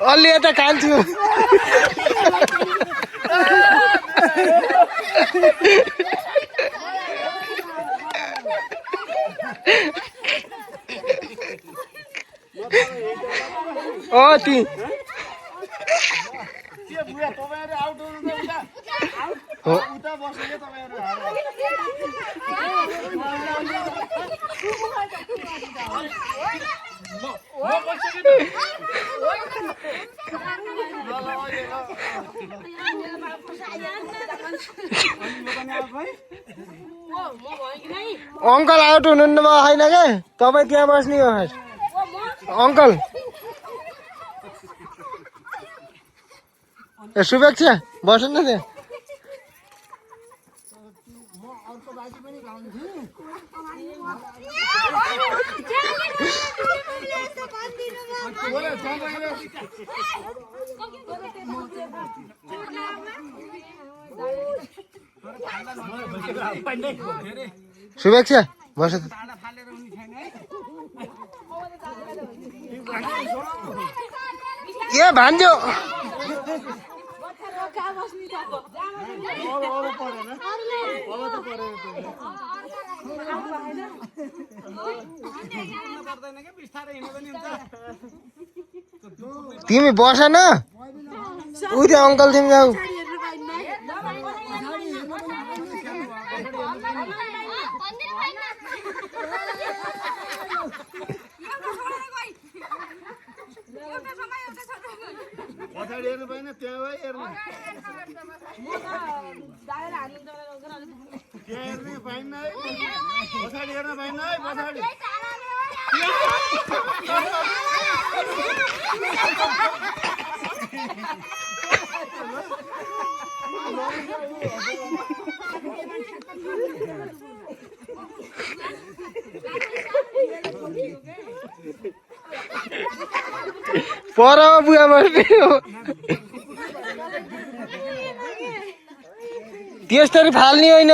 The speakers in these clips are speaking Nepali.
अलि यता कान्छु ती अंकल आउट हुनुहुन्न होइन क्या तपाईँ त्यहाँ बस्ने हो अंकल शुभेच्छा बस न त्यहाँ शुभेच्छा बस के भान्ज्यो तिमी बस न उही अंकल तिमी जाऊ पर बुवा मर्ने त्यसरी फाल्ने होइन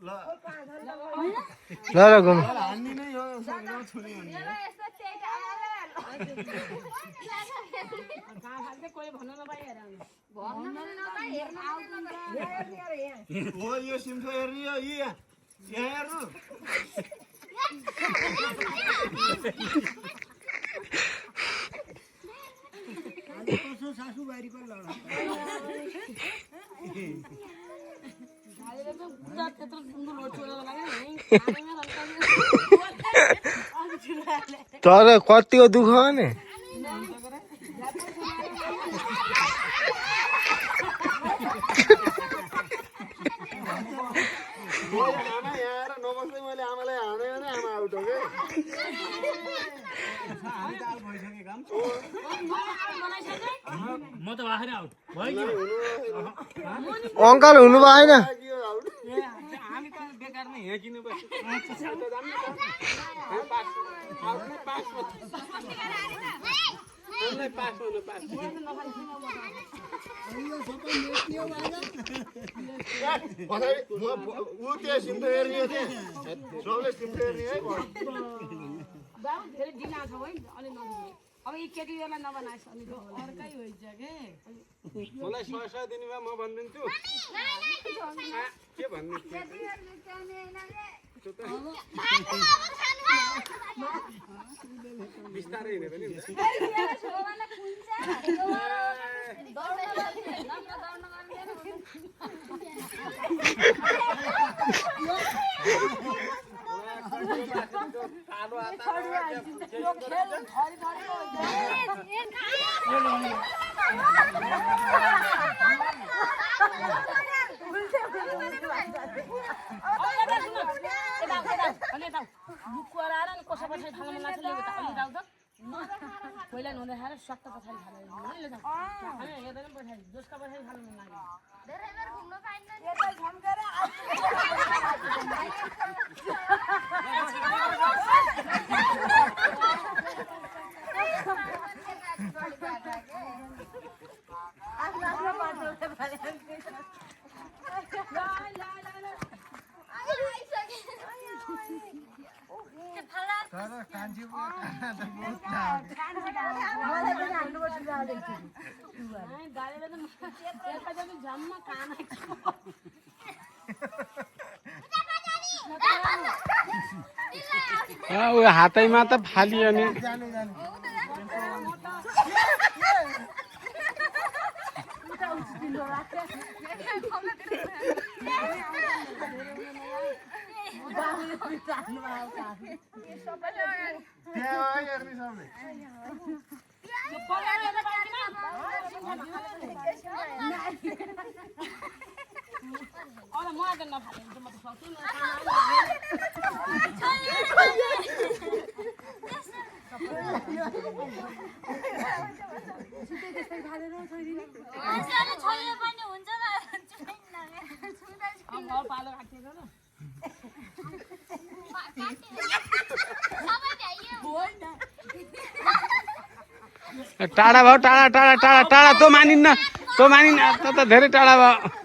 ल ल घुम यो सिम्फो हेर्ने हो यहाँ हेर्नु सासू बारी पनि तर कतिको दुःख हो नि मैले आमालाई हाने भने आमा आउट हो म त आखिर आउट अंकल हुनु भएन हामी त बेकार नै हेकिनु पर्छ अब यी केटीहरूलाई नबनाएछ अनि अर्कै हुन्छ के मलाई 100 दिने भए म भनिदिन्छु के भन्नु बिस्तारै हिँड्यो भने पहिला नदेखाएर सट्ट पछाडि खानु गाडीले त त्यसमा पनि झम्म काना ऊ हातैमा त फालियो नि टाढा भयो टाढा टाढा टाढा टाढा तँ मानिन्न त त धेरै टाढा भयो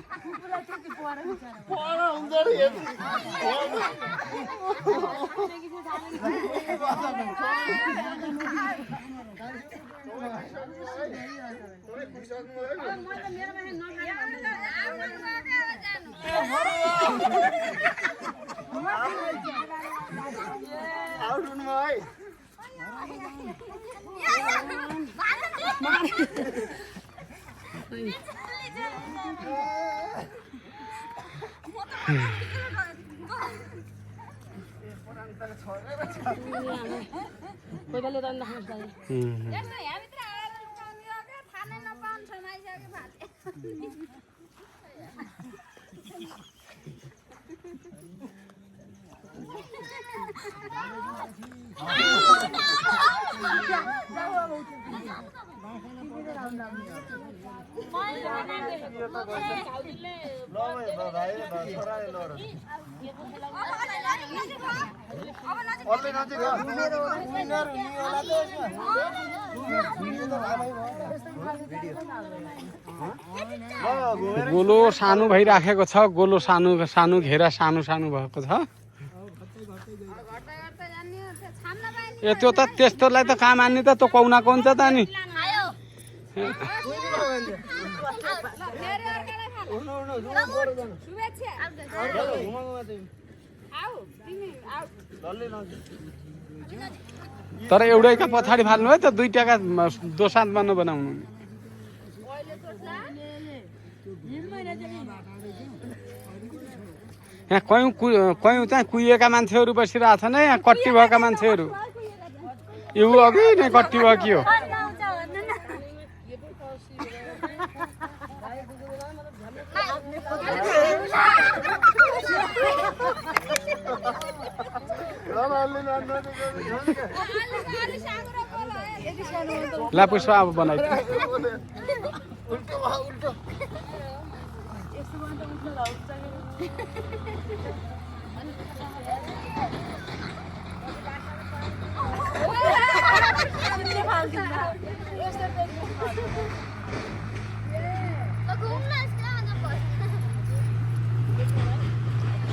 गोलो सानो भइराखेको छ गोलो सानो सानो घेरा सानो सानो भएको छ ए त्यो त त्यस्तोलाई त काम आन्ने त त्यो कौना कौन छ त नि तर एउटैका पछाडि फाल्नु है त दुईटाका दोसान्तमा नबनाउनु यहाँ कयौँ चाहिँ कुहिएका मान्छेहरू बसिरहेको छन् है यहाँ कट्टी भएका मान्छेहरू यो अघि नै कट्टी भयो कि हो ला पुष्पा अब बनाइ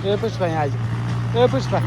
ए पुष्पा यहाँ आइज ए पुष्पा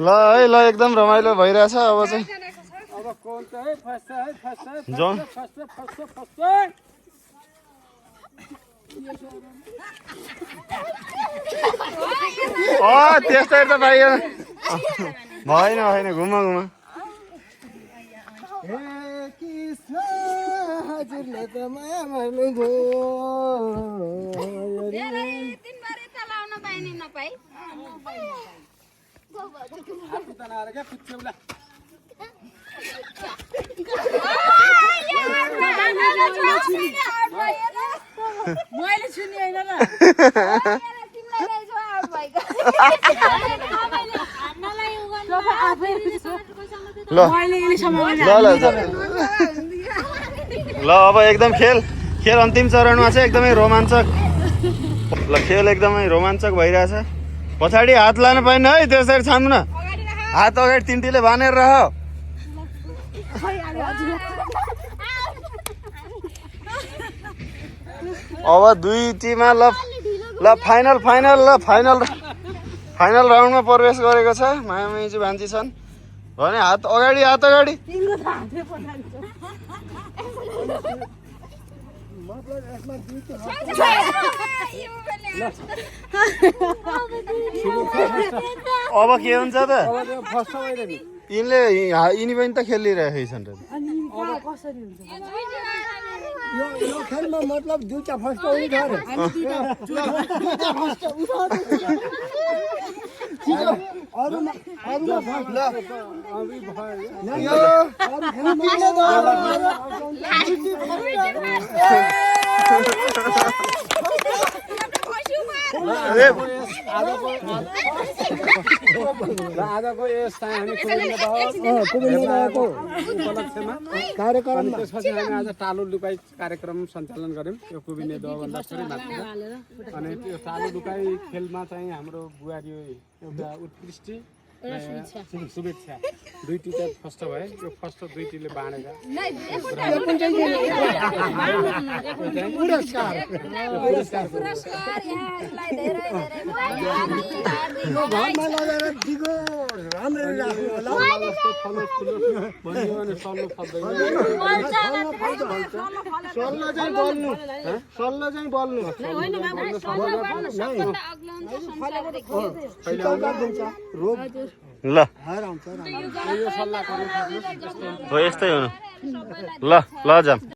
ल है ल एकदम रमाइलो भइरहेछ अब चाहिँ जाउँ त्यस्तै त भाइ भएन भएन घुम घुम हजुरले त माया भन्नुभयो मैले सुनि हैन र तिमीलाई ल मैले इलिसम्म ल ल ल अब एकदम खेल अन्तिम चरणमा छ एकदमै रोमाञ्चक ल खेल एकदमै रोमाञ्चक भइरहेछ पछाडि हात लान पाइन्न है त्यसरी छाम्नु न हात अगाडि तिनटीले बानेर रह अब दुई टिममा ल फाइनल राउन्डमा प्रवेश गरेको छ माया मेजी भान्जी छन् भने हात अगाडि अब के हुन्छ त यिनले यिनी पनि त खेलिरहेकै छन् यो खेलमा मतलब दुईटा फर्स्ट उठ्यो अरे आजको यस हामी उपलक्ष्यमा कार्यक्रम त्यसपछि हामी आज टालो लुकाई कार्यक्रम सञ्चालन गऱ्यौँ यो कुबिने दहभन्दा थोरै मात्र अनि त्यो टालो लुकाई खेलमा चाहिँ हाम्रो बुहारी एउटा उत्कृष्टि शुभेच्छा दुई टिम फर्स्ट भए यो फर्स्ट दुई टिमले बाँडेका घरमा लगेर दिगो राम्ररी राख्नु सल्ल चाहिँ बल्नु ल हो यस्तै हुनु ल जाम